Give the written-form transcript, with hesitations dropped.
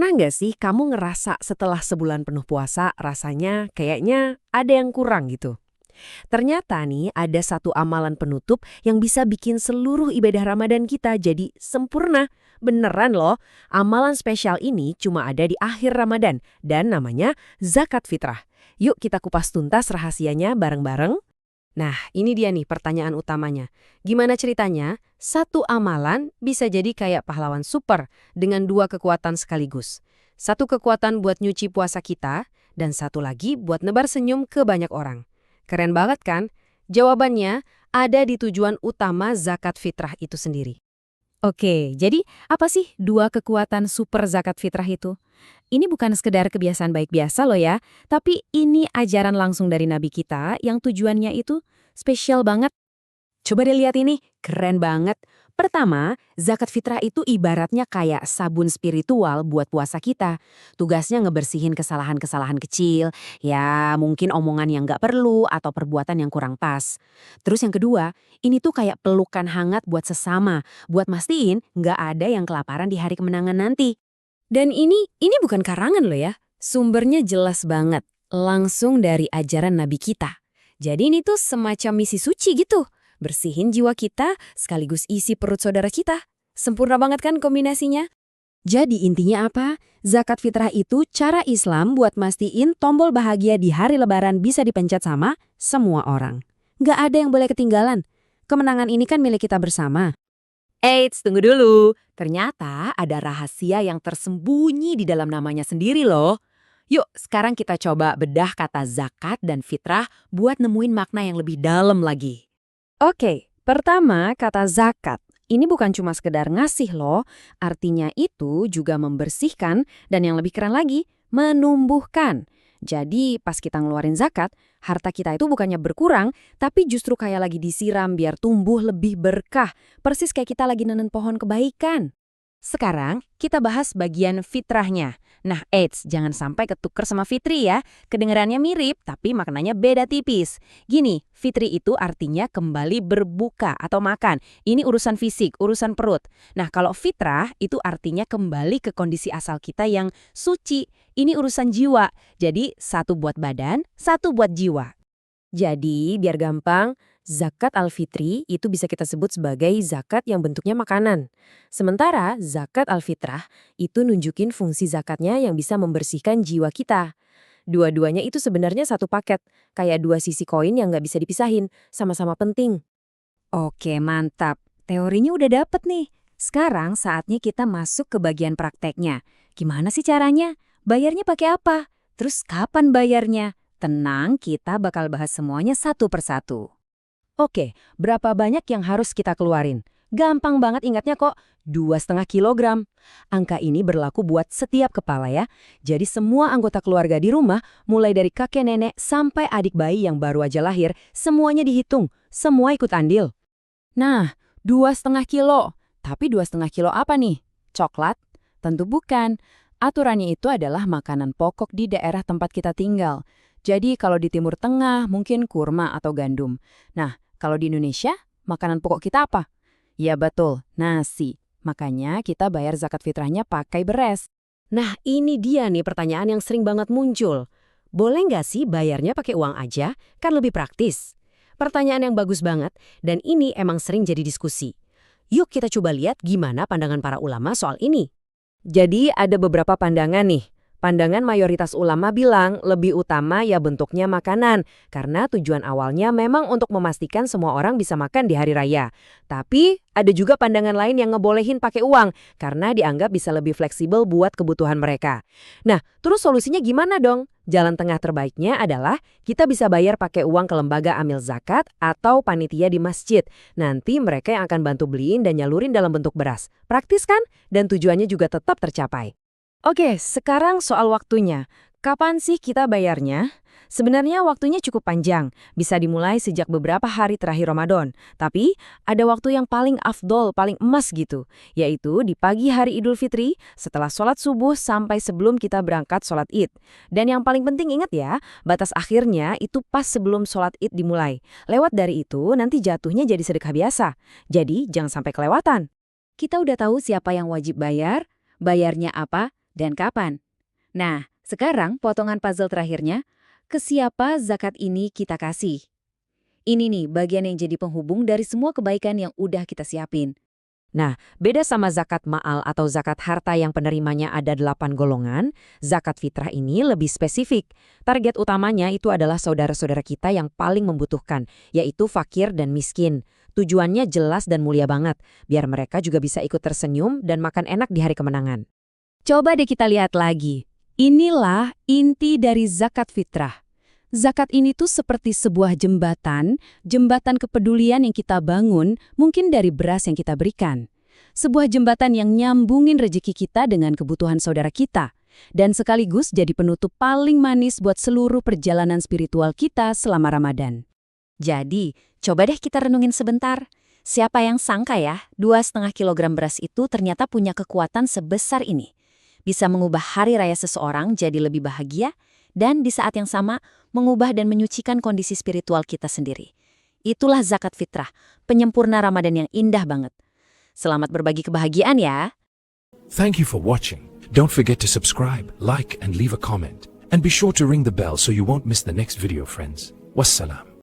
Pernah nggak sih kamu ngerasa setelah sebulan penuh puasa rasanya kayaknya ada yang kurang gitu? Ternyata nih ada satu amalan penutup yang bisa bikin seluruh ibadah Ramadan kita jadi sempurna. Beneran loh, amalan spesial ini cuma ada di akhir Ramadan dan namanya zakat fitrah. Yuk kita kupas tuntas rahasianya bareng-bareng. Nah, ini dia nih pertanyaan utamanya. Gimana ceritanya? Satu amalan bisa jadi kayak pahlawan super dengan dua kekuatan sekaligus. Satu kekuatan buat nyuci puasa kita, dan satu lagi buat nebar senyum ke banyak orang. Keren banget kan? Jawabannya ada di tujuan utama zakat fitrah itu sendiri. Oke, jadi apa sih dua kekuatan super zakat fitrah itu? Ini bukan sekedar kebiasaan baik biasa loh ya, tapi ini ajaran langsung dari Nabi kita yang tujuannya itu spesial banget. Coba deh lihat ini, keren banget. Pertama, zakat fitrah itu ibaratnya kayak sabun spiritual buat puasa kita. Tugasnya ngebersihin kesalahan-kesalahan kecil, ya mungkin omongan yang nggak perlu atau perbuatan yang kurang pas. Terus yang kedua, ini tuh kayak pelukan hangat buat sesama, buat mastiin nggak ada yang kelaparan di hari kemenangan nanti. Dan ini bukan karangan loh ya, sumbernya jelas banget, langsung dari ajaran Nabi kita. Jadi ini tuh semacam misi suci gitu. Bersihin jiwa kita, sekaligus isi perut saudara kita. Sempurna banget kan kombinasinya? Jadi intinya apa? Zakat fitrah itu cara Islam buat mastiin tombol bahagia di hari lebaran bisa dipencet sama semua orang. Nggak ada yang boleh ketinggalan. Kemenangan ini kan milik kita bersama. Eits, tunggu dulu. Ternyata ada rahasia yang tersembunyi di dalam namanya sendiri loh. Yuk, sekarang kita coba bedah kata zakat dan fitrah buat nemuin makna yang lebih dalam lagi. Oke, pertama kata zakat. Ini bukan cuma sekedar ngasih loh, artinya itu juga membersihkan dan yang lebih keren lagi, menumbuhkan. Jadi pas kita ngeluarin zakat, harta kita itu bukannya berkurang, tapi justru kayak lagi disiram biar tumbuh lebih berkah. Persis kayak kita lagi nanen pohon kebaikan. Sekarang kita bahas bagian fitrahnya. Nah, jangan sampai ketuker sama fitri ya. Kedengarannya mirip, tapi maknanya beda tipis. Gini, fitri itu artinya kembali berbuka atau makan. Ini urusan fisik, urusan perut. Nah, kalau fitrah itu artinya kembali ke kondisi asal kita yang suci. Ini urusan jiwa. Jadi, satu buat badan, satu buat jiwa. Jadi, biar gampang, zakat al-fitri itu bisa kita sebut sebagai zakat yang bentuknya makanan. Sementara zakat al-fitrah itu nunjukin fungsi zakatnya yang bisa membersihkan jiwa kita. Dua-duanya itu sebenarnya satu paket, kayak dua sisi koin yang nggak bisa dipisahin, sama-sama penting. Oke, mantap. Teorinya udah dapet nih. Sekarang saatnya kita masuk ke bagian prakteknya. Gimana sih caranya? Bayarnya pakai apa? Terus kapan bayarnya? Tenang, kita bakal bahas semuanya satu persatu. Oke, berapa banyak yang harus kita keluarin? Gampang banget ingatnya kok, 2,5 kilogram. Angka ini berlaku buat setiap kepala ya. Jadi semua anggota keluarga di rumah, mulai dari kakek nenek sampai adik bayi yang baru aja lahir, semuanya dihitung, semua ikut andil. Nah, 2,5 kilo. Tapi 2,5 kilo apa nih? Coklat? Tentu bukan. Aturannya itu adalah makanan pokok di daerah tempat kita tinggal. Jadi kalau di Timur Tengah mungkin kurma atau gandum. Nah, kalau di Indonesia, makanan pokok kita apa? Ya betul, nasi. Makanya kita bayar zakat fitrahnya pakai beras. Nah, ini dia nih pertanyaan yang sering banget muncul. Boleh nggak sih bayarnya pakai uang aja? Kan lebih praktis. Pertanyaan yang bagus banget, dan ini emang sering jadi diskusi. Yuk kita coba lihat gimana pandangan para ulama soal ini. Jadi ada beberapa pandangan nih. Pandangan mayoritas ulama bilang lebih utama ya bentuknya makanan, karena tujuan awalnya memang untuk memastikan semua orang bisa makan di hari raya. Tapi ada juga pandangan lain yang ngebolehin pakai uang, karena dianggap bisa lebih fleksibel buat kebutuhan mereka. Nah, terus solusinya gimana dong? Jalan tengah terbaiknya adalah kita bisa bayar pakai uang ke lembaga amil zakat atau panitia di masjid. Nanti mereka yang akan bantu beliin dan nyalurin dalam bentuk beras. Praktis kan? Dan tujuannya juga tetap tercapai. Oke, sekarang soal waktunya. Kapan sih kita bayarnya? Sebenarnya waktunya cukup panjang, bisa dimulai sejak beberapa hari terakhir Ramadan. Tapi ada waktu yang paling afdol, paling emas gitu, yaitu di pagi hari Idul Fitri setelah sholat subuh sampai sebelum kita berangkat sholat Id. Dan yang paling penting ingat ya, batas akhirnya itu pas sebelum sholat Id dimulai. Lewat dari itu nanti jatuhnya jadi sedekah biasa. Jadi jangan sampai kelewatan. Kita udah tahu siapa yang wajib bayar, bayarnya apa, dan kapan. Nah, sekarang potongan puzzle terakhirnya, ke siapa zakat ini kita kasih? Ini nih bagian yang jadi penghubung dari semua kebaikan yang udah kita siapin. Nah, beda sama zakat ma'al atau zakat harta yang penerimanya ada 8 golongan, zakat fitrah ini lebih spesifik. Target utamanya itu adalah saudara-saudara kita yang paling membutuhkan, yaitu fakir dan miskin. Tujuannya jelas dan mulia banget, biar mereka juga bisa ikut tersenyum dan makan enak di hari kemenangan. Coba deh kita lihat lagi. Inilah inti dari zakat fitrah. Zakat ini tuh seperti sebuah jembatan kepedulian yang kita bangun, mungkin dari beras yang kita berikan. Sebuah jembatan yang nyambungin rezeki kita dengan kebutuhan saudara kita. Dan sekaligus jadi penutup paling manis buat seluruh perjalanan spiritual kita selama Ramadan. Jadi, coba deh kita renungin sebentar. Siapa yang sangka ya, 2,5 kilogram beras itu ternyata punya kekuatan sebesar ini. Bisa mengubah hari raya seseorang jadi lebih bahagia, dan di saat yang sama mengubah dan menyucikan kondisi spiritual kita sendiri. Itulah zakat fitrah, penyempurna Ramadan yang indah banget. Selamat berbagi kebahagiaan ya. Thank you for watching. Don't forget to subscribe, like, and leave a comment. And be sure to ring the bell so you won't miss the next video, friends. Wassalam.